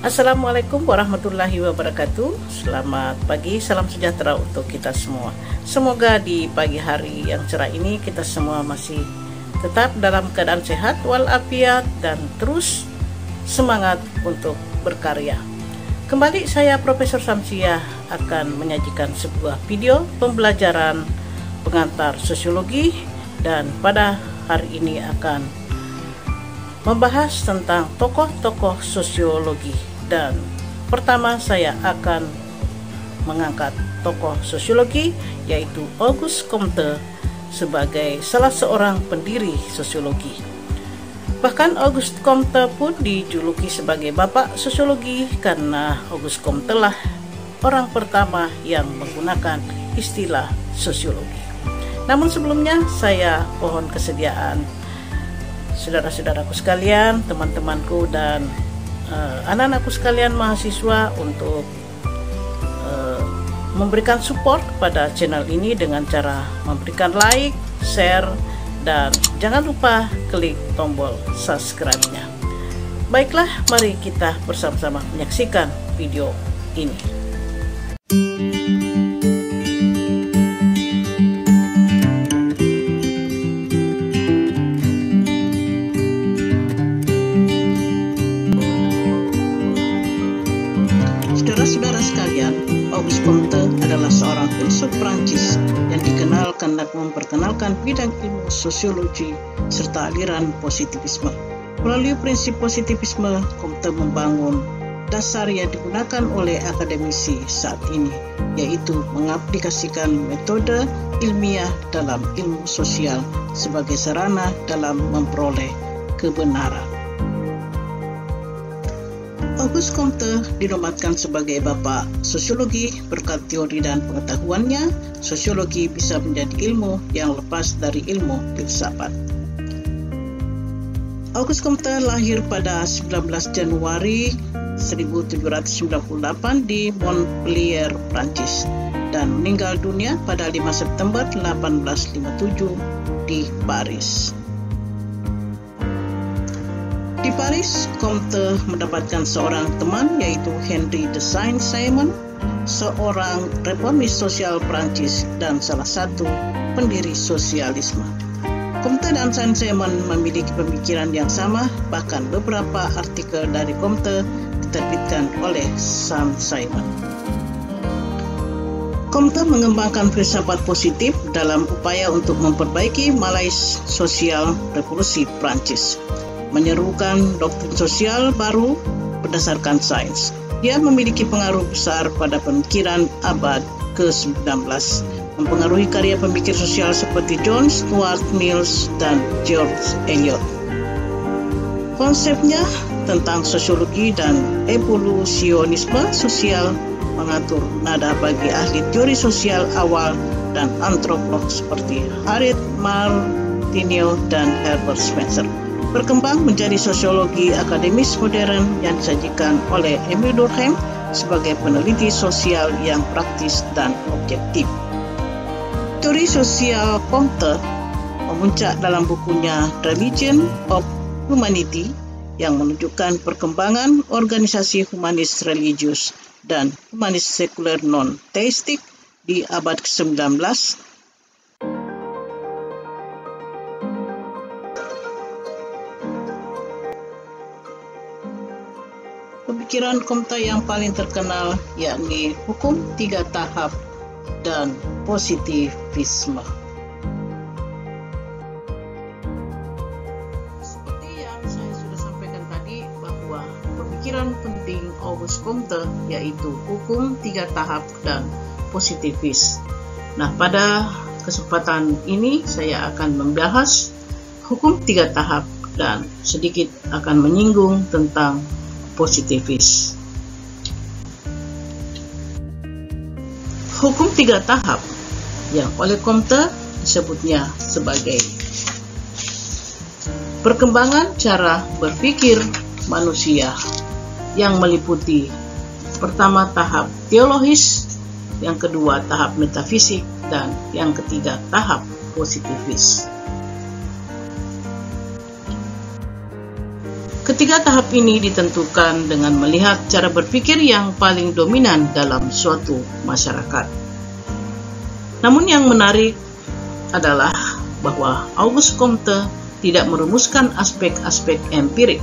Assalamualaikum warahmatullahi wabarakatuh. Selamat pagi, salam sejahtera untuk kita semua. Semoga di pagi hari yang cerah ini kita semua masih tetap dalam keadaan sehat walafiat dan terus semangat untuk berkarya. Kembali saya Profesor Samsiah akan menyajikan sebuah video pembelajaran pengantar sosiologi, dan pada hari ini akan membahas tentang tokoh-tokoh sosiologi. Dan pertama saya akan mengangkat tokoh sosiologi, yaitu Auguste Comte sebagai salah seorang pendiri sosiologi. Bahkan Auguste Comte pun dijuluki sebagai bapak sosiologi karena Auguste Comte lah orang pertama yang menggunakan istilah sosiologi. Namun sebelumnya saya mohon kesediaan saudara-saudaraku sekalian, teman-temanku dan anak-anakku sekalian mahasiswa untuk memberikan support kepada channel ini dengan cara memberikan like, share, dan jangan lupa klik tombol subscribe-nya. Baiklah, mari kita bersama-sama menyaksikan video ini. Saudara-saudara sekalian, Auguste Comte adalah seorang filsuf Prancis yang dikenal karena memperkenalkan bidang ilmu sosiologi serta aliran positivisme. Melalui prinsip positivisme, Comte membangun dasar yang digunakan oleh akademisi saat ini, yaitu mengaplikasikan metode ilmiah dalam ilmu sosial sebagai sarana dalam memperoleh kebenaran. Auguste Comte dinobatkan sebagai bapak sosiologi berkat teori dan pengetahuannya. Sosiologi bisa menjadi ilmu yang lepas dari ilmu filsafat. Auguste Comte lahir pada 19 Januari 1798 di Montpellier, Prancis, dan meninggal dunia pada 5 September 1857 di Paris. Di Paris, Comte mendapatkan seorang teman, yaitu Henri de Saint-Simon, seorang reformis sosial Prancis dan salah satu pendiri sosialisme. Comte dan Saint-Simon memiliki pemikiran yang sama, bahkan beberapa artikel dari Comte diterbitkan oleh Saint-Simon. Comte mengembangkan filsafat positif dalam upaya untuk memperbaiki malaise sosial revolusi Prancis, menyerukan doktrin sosial baru berdasarkan sains. Dia memiliki pengaruh besar pada pemikiran abad ke-19, mempengaruhi karya pemikir sosial seperti John Stuart Mill dan George Eliot. Konsepnya tentang sosiologi dan evolusionisme sosial mengatur nada bagi ahli teori sosial awal dan antropolog seperti Harriet Martineau dan Herbert Spencer. Berkembang menjadi sosiologi akademis modern yang disajikan oleh Emile Durkheim sebagai peneliti sosial yang praktis dan objektif. Teori sosial Comte memuncak dalam bukunya Religion of Humanity yang menunjukkan perkembangan organisasi humanis religius dan humanis sekuler non-teistik di abad ke-19. Pemikiran Comte yang paling terkenal yakni hukum 3 tahap dan positivisme. Seperti yang saya sudah sampaikan tadi, bahwa pemikiran penting Auguste Comte yaitu hukum 3 tahap dan positivis. Nah, pada kesempatan ini saya akan membahas hukum 3 tahap dan sedikit akan menyinggung tentang positivis. Hukum 3 tahap yang oleh Comte disebutnya sebagai perkembangan cara berpikir manusia yang meliputi pertama tahap teologis, yang kedua tahap metafisik, dan yang ketiga tahap positivis. Ketiga tahap ini ditentukan dengan melihat cara berpikir yang paling dominan dalam suatu masyarakat. Namun yang menarik adalah bahwa Auguste Comte tidak merumuskan aspek-aspek empirik.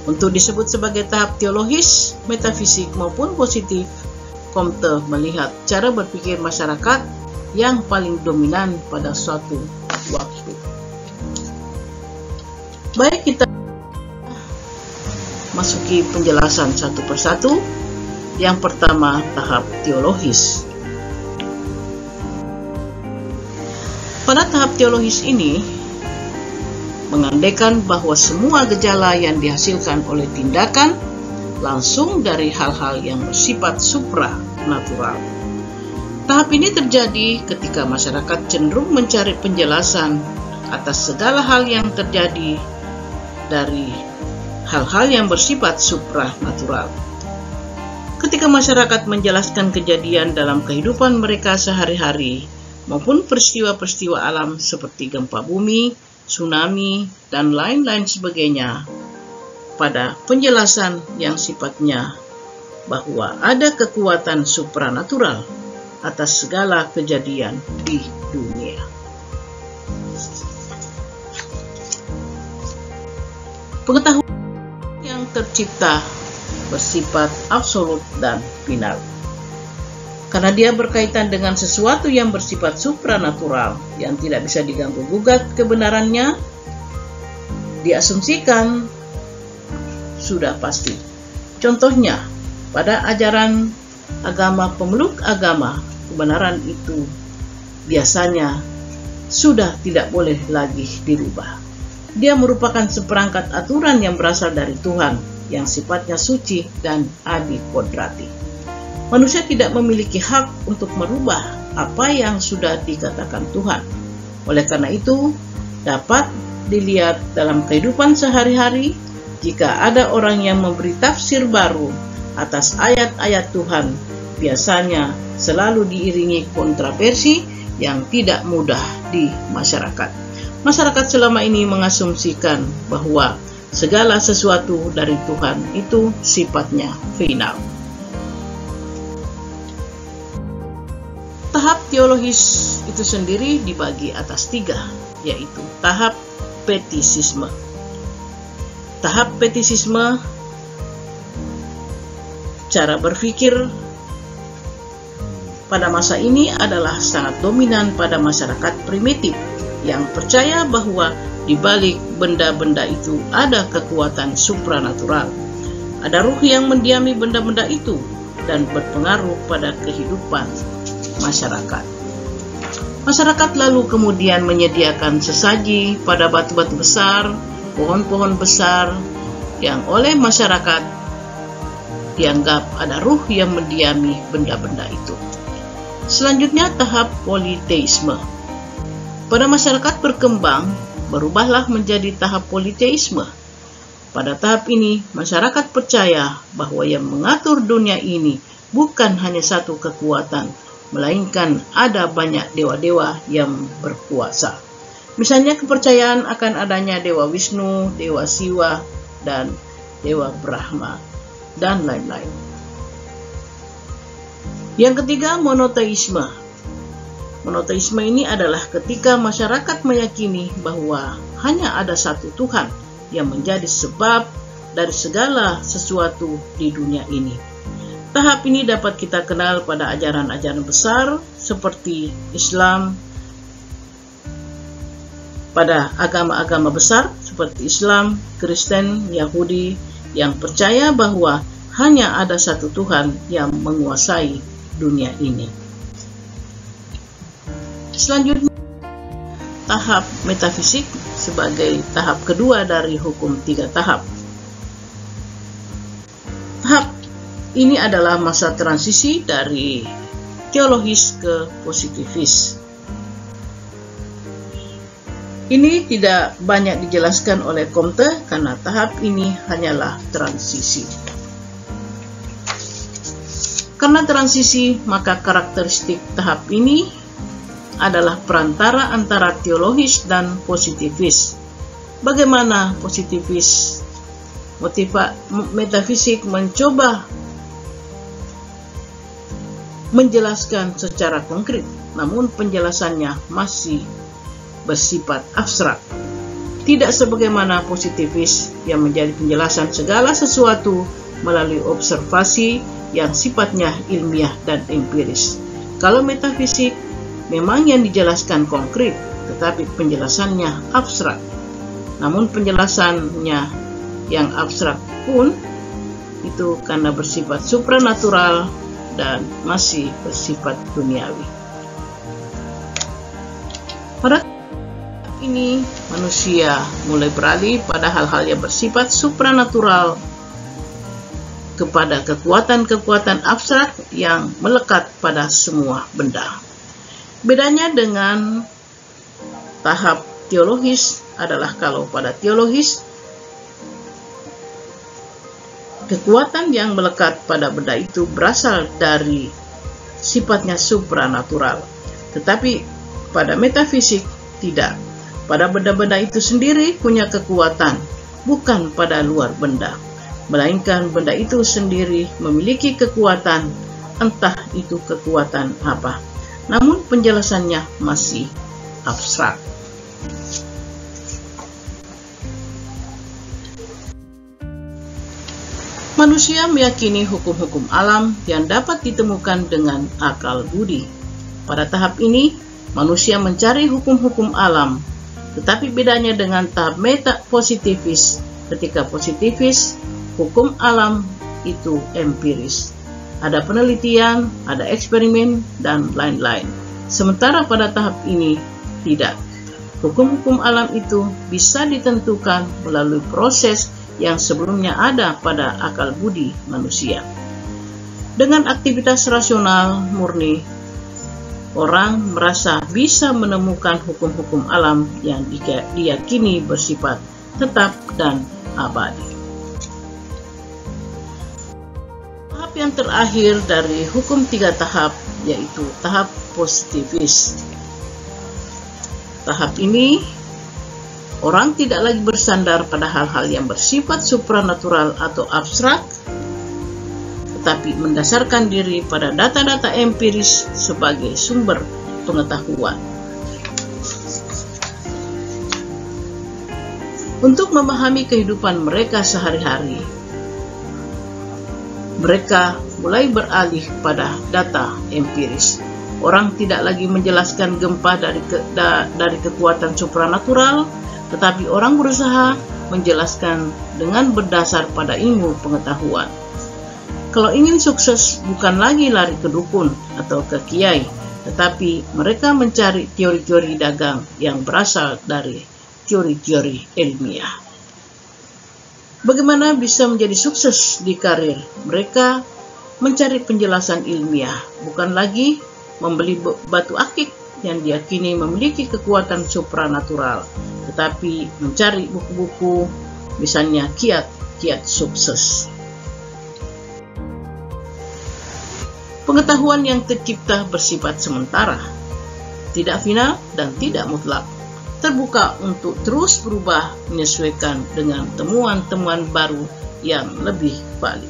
Untuk disebut sebagai tahap teologis, metafisik maupun positif, Comte melihat cara berpikir masyarakat yang paling dominan pada suatu waktu. Baik, kita masuki penjelasan satu persatu. Yang pertama, tahap teologis. Pada tahap teologis ini, mengandaikan bahwa semua gejala yang dihasilkan oleh tindakan langsung dari hal-hal yang bersifat supranatural. Tahap ini terjadi ketika masyarakat cenderung mencari penjelasan atas segala hal yang terjadi dari hal-hal yang bersifat supranatural. Ketika masyarakat menjelaskan kejadian dalam kehidupan mereka sehari-hari maupun peristiwa-peristiwa alam seperti gempa bumi, tsunami, dan lain-lain sebagainya, pada penjelasan yang sifatnya bahwa ada kekuatan supranatural atas segala kejadian di dunia. Pengetahuan yang tercipta bersifat absolut dan final. Karena dia berkaitan dengan sesuatu yang bersifat supranatural yang tidak bisa diganggu-gugat kebenarannya, diasumsikan sudah pasti. Contohnya, pada ajaran agama pemeluk agama, kebenaran itu biasanya sudah tidak boleh lagi dirubah. Dia merupakan seperangkat aturan yang berasal dari Tuhan, yang sifatnya suci dan adikodrati. Manusia tidak memiliki hak untuk merubah apa yang sudah dikatakan Tuhan. Oleh karena itu, dapat dilihat dalam kehidupan sehari-hari jika ada orang yang memberi tafsir baru atas ayat-ayat Tuhan, biasanya selalu diiringi kontroversi yang tidak mudah di masyarakat. Masyarakat selama ini mengasumsikan bahwa segala sesuatu dari Tuhan itu sifatnya final. Tahap teologis itu sendiri dibagi atas 3, yaitu tahap petisisme. Tahap petisisme, cara berpikir pada masa ini adalah sangat dominan pada masyarakat primitif yang percaya bahwa di balik benda-benda itu ada kekuatan supranatural. Ada ruh yang mendiami benda-benda itu dan berpengaruh pada kehidupan masyarakat. Masyarakat lalu kemudian menyediakan sesaji pada batu-batu besar, pohon-pohon besar yang oleh masyarakat dianggap ada ruh yang mendiami benda-benda itu. Selanjutnya tahap politeisme. Pada masyarakat berkembang, berubahlah menjadi tahap politeisme. Pada tahap ini, masyarakat percaya bahwa yang mengatur dunia ini bukan hanya satu kekuatan, melainkan ada banyak dewa-dewa yang berkuasa. Misalnya kepercayaan akan adanya Dewa Wisnu, Dewa Siwa, dan Dewa Brahma, dan lain-lain. Yang ketiga, monoteisme. Monoteisme ini adalah ketika masyarakat meyakini bahwa hanya ada satu Tuhan yang menjadi sebab dari segala sesuatu di dunia ini. Tahap ini dapat kita kenal pada ajaran-ajaran besar seperti Islam, pada agama-agama besar seperti Islam, Kristen, Yahudi yang percaya bahwa hanya ada satu Tuhan yang menguasai dunia ini. Selanjutnya, tahap metafisik sebagai tahap kedua dari hukum 3 tahap. Tahap ini adalah masa transisi dari teologis ke positivis. Ini tidak banyak dijelaskan oleh Comte karena tahap ini hanyalah transisi. Karena transisi, maka karakteristik tahap ini adalah perantara antara teologis dan positivis. Bagaimana positivis metafisik mencoba menjelaskan secara konkret, namun penjelasannya masih bersifat abstrak. Tidak sebagaimana positivis yang menjadi penjelasan segala sesuatu melalui observasi yang sifatnya ilmiah dan empiris. Kalau metafisik memang yang dijelaskan konkret, tetapi penjelasannya abstrak. Namun penjelasannya yang abstrak pun itu karena bersifat supranatural dan masih bersifat duniawi. Pada ini manusia mulai beralih pada hal-hal yang bersifat supranatural kepada kekuatan-kekuatan abstrak yang melekat pada semua benda. Bedanya dengan tahap teologis adalah kalau pada teologis kekuatan yang melekat pada benda itu berasal dari sifatnya supranatural, tetapi pada metafisik tidak. Pada benda-benda itu sendiri punya kekuatan, bukan pada luar benda, melainkan benda itu sendiri memiliki kekuatan, entah itu kekuatan apa. Namun penjelasannya masih abstrak. Manusia meyakini hukum-hukum alam yang dapat ditemukan dengan akal budi. Pada tahap ini, manusia mencari hukum-hukum alam, tetapi bedanya dengan tahap metapositivis. Ketika positivis, hukum alam itu empiris. Ada penelitian, ada eksperimen, dan lain-lain. Sementara pada tahap ini, tidak. Hukum-hukum alam itu bisa ditentukan melalui proses yang sebelumnya ada pada akal budi manusia. Dengan aktivitas rasional murni, orang merasa bisa menemukan hukum-hukum alam yang diyakini bersifat tetap dan abadi. Tahap yang terakhir dari hukum 3 tahap yaitu tahap positivis. Tahap ini orang tidak lagi bersandar pada hal-hal yang bersifat supranatural atau abstrak, tetapi mendasarkan diri pada data-data empiris sebagai sumber pengetahuan. Untuk memahami kehidupan mereka sehari-hari, mereka mulai beralih pada data empiris. Orang tidak lagi menjelaskan gempa dari kekuatan supranatural, tetapi orang berusaha menjelaskan dengan berdasar pada ilmu pengetahuan. Kalau ingin sukses, bukan lagi lari ke dukun atau ke kiai, tetapi mereka mencari teori-teori dagang yang berasal dari teori-teori ilmiah. Bagaimana bisa menjadi sukses di karir? Mereka mencari penjelasan ilmiah, bukan lagi membeli batu akik yang diyakini memiliki kekuatan supranatural, tetapi mencari buku-buku, misalnya kiat-kiat sukses. Pengetahuan yang tercipta bersifat sementara, tidak final dan tidak mutlak, terbuka untuk terus berubah menyesuaikan dengan temuan-temuan baru yang lebih valid.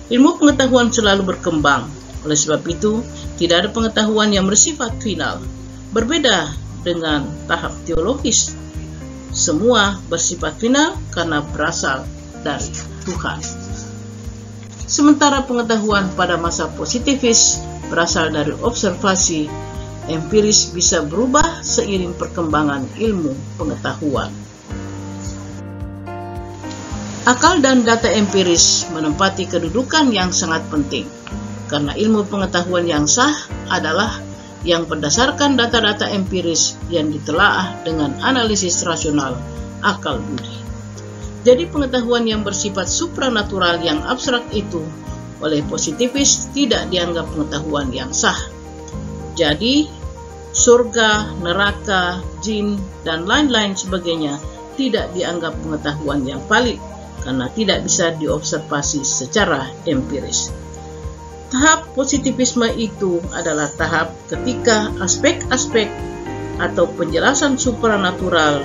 Ilmu pengetahuan selalu berkembang, oleh sebab itu tidak ada pengetahuan yang bersifat final. Berbeda dengan tahap teologis, semua bersifat final karena berasal dari Tuhan. Sementara pengetahuan pada masa positivis berasal dari observasi, empiris bisa berubah seiring perkembangan ilmu pengetahuan. Akal dan data empiris menempati kedudukan yang sangat penting, karena ilmu pengetahuan yang sah adalah yang berdasarkan data-data empiris yang ditelaah dengan analisis rasional akal budi. Jadi pengetahuan yang bersifat supranatural yang abstrak itu oleh positivis tidak dianggap pengetahuan yang sah. Jadi surga, neraka, jin, dan lain-lain sebagainya tidak dianggap pengetahuan yang valid karena tidak bisa diobservasi secara empiris. Tahap positivisme itu adalah tahap ketika aspek-aspek atau penjelasan supranatural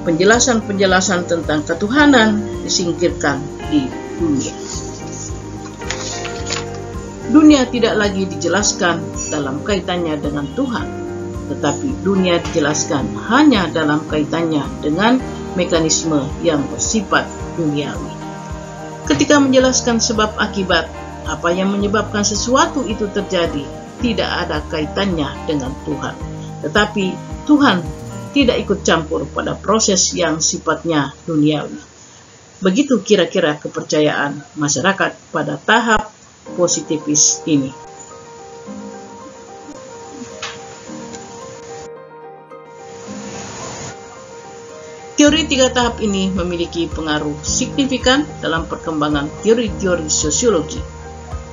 penjelasan-penjelasan tentang ketuhanan disingkirkan di dunia. Dunia tidak lagi dijelaskan dalam kaitannya dengan Tuhan, tetapi dunia dijelaskan hanya dalam kaitannya dengan mekanisme yang bersifat duniawi. Ketika menjelaskan sebab akibat, apa yang menyebabkan sesuatu itu terjadi, tidak ada kaitannya dengan Tuhan. Tetapi Tuhan tidak ikut campur pada proses yang sifatnya duniawi. Begitu kira-kira kepercayaan masyarakat pada tahap positifis ini. Teori 3 tahap ini memiliki pengaruh signifikan dalam perkembangan teori-teori sosiologi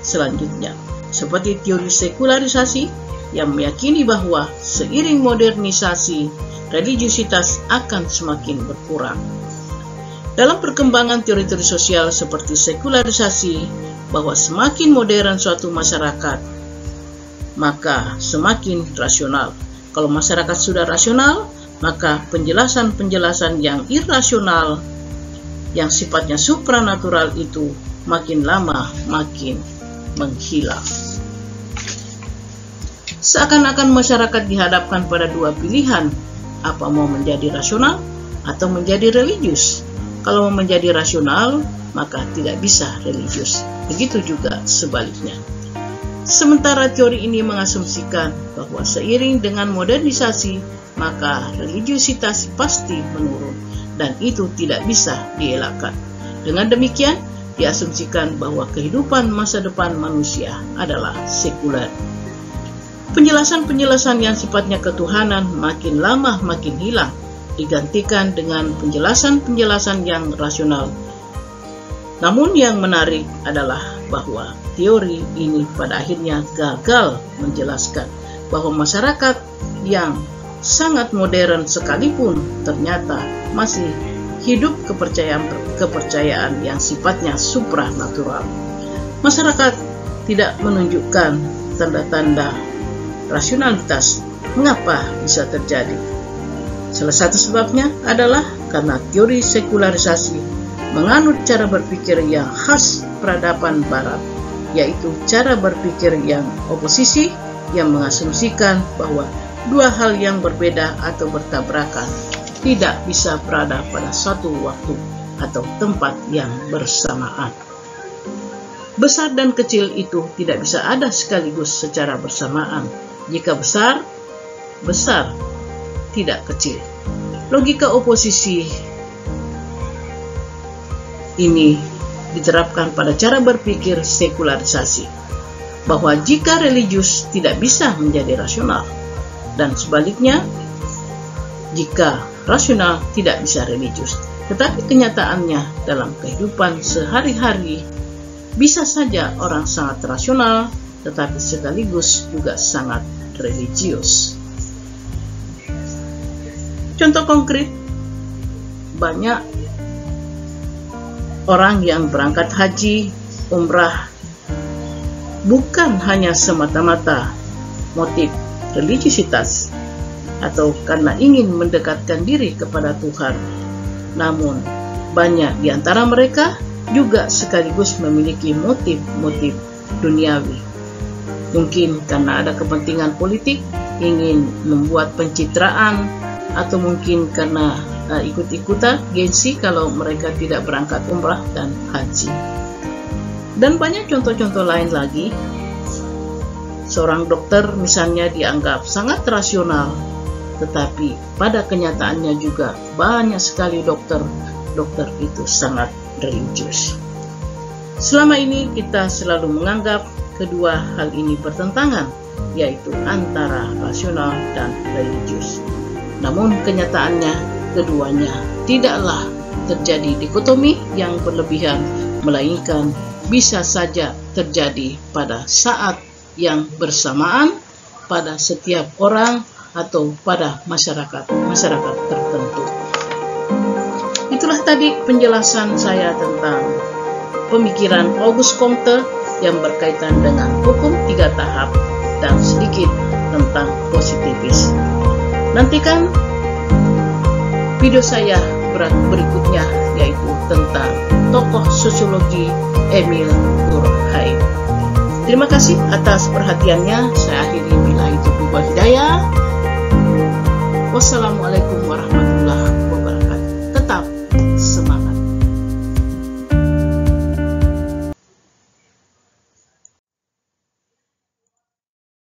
selanjutnya, seperti teori sekularisasi yang meyakini bahwa seiring modernisasi, religiusitas akan semakin berkurang. Dalam perkembangan teori-teori sosial seperti sekularisasi, bahwa semakin modern suatu masyarakat, maka semakin rasional. Kalau masyarakat sudah rasional, maka penjelasan-penjelasan yang irasional, yang sifatnya supranatural itu makin lama makin menghilang. Seakan-akan masyarakat dihadapkan pada dua pilihan, apa mau menjadi rasional atau menjadi religius. Kalau mau menjadi rasional, maka tidak bisa religius. Begitu juga sebaliknya. Sementara teori ini mengasumsikan bahwa seiring dengan modernisasi, maka religiusitas pasti menurun, dan itu tidak bisa dielakkan. Dengan demikian, diasumsikan bahwa kehidupan masa depan manusia adalah sekuler. Penjelasan-penjelasan yang sifatnya ketuhanan makin lama makin hilang, digantikan dengan penjelasan-penjelasan yang rasional. Namun yang menarik adalah bahwa teori ini pada akhirnya gagal menjelaskan bahwa masyarakat yang sangat modern sekalipun ternyata masih hidup kepercayaan yang sifatnya supranatural. Masyarakat tidak menunjukkan tanda-tanda rasionalitas. Mengapa bisa terjadi? Salah satu sebabnya adalah karena teori sekularisasi menganut cara berpikir yang khas peradaban barat, yaitu cara berpikir yang oposisi yang mengasumsikan bahwa dua hal yang berbeda atau bertabrakan tidak bisa berada pada satu waktu atau tempat yang bersamaan. Besar dan kecil itu tidak bisa ada sekaligus secara bersamaan. Jika besar, tidak kecil. Logika oposisi ini diterapkan pada cara berpikir sekularisasi, bahwa jika religius tidak bisa menjadi rasional, dan sebaliknya, jika rasional tidak bisa religius. Tetapi kenyataannya dalam kehidupan sehari-hari, bisa saja orang sangat rasional, tetapi sekaligus juga sangat religius. Contoh konkret, banyak orang yang berangkat haji, umrah, bukan hanya semata-mata motif religiusitas atau karena ingin mendekatkan diri kepada Tuhan. Namun, banyak di antara mereka juga sekaligus memiliki motif-motif duniawi. Mungkin karena ada kepentingan politik, ingin membuat pencitraan, atau mungkin karena ikut-ikutan gengsi kalau mereka tidak berangkat umrah dan haji. Dan banyak contoh-contoh lain lagi. Seorang dokter misalnya dianggap sangat rasional, tetapi pada kenyataannya juga banyak sekali dokter itu sangat religius. Selama ini kita selalu menganggap kedua hal ini bertentangan, yaitu antara rasional dan religius. Namun kenyataannya keduanya tidaklah terjadi dikotomi yang berlebihan, melainkan bisa saja terjadi pada saat yang bersamaan pada setiap orang atau pada masyarakat tertentu. Itulah tadi penjelasan saya tentang pemikiran Auguste Comte yang berkaitan dengan hukum 3 tahap dan sedikit tentang positivis. Nantikan video saya berikutnya, yaitu tentang tokoh sosiologi Emil Durkheim. Terima kasih atas perhatiannya. Saya akhiri billahi taufiq wal hidayah. Wassalamualaikum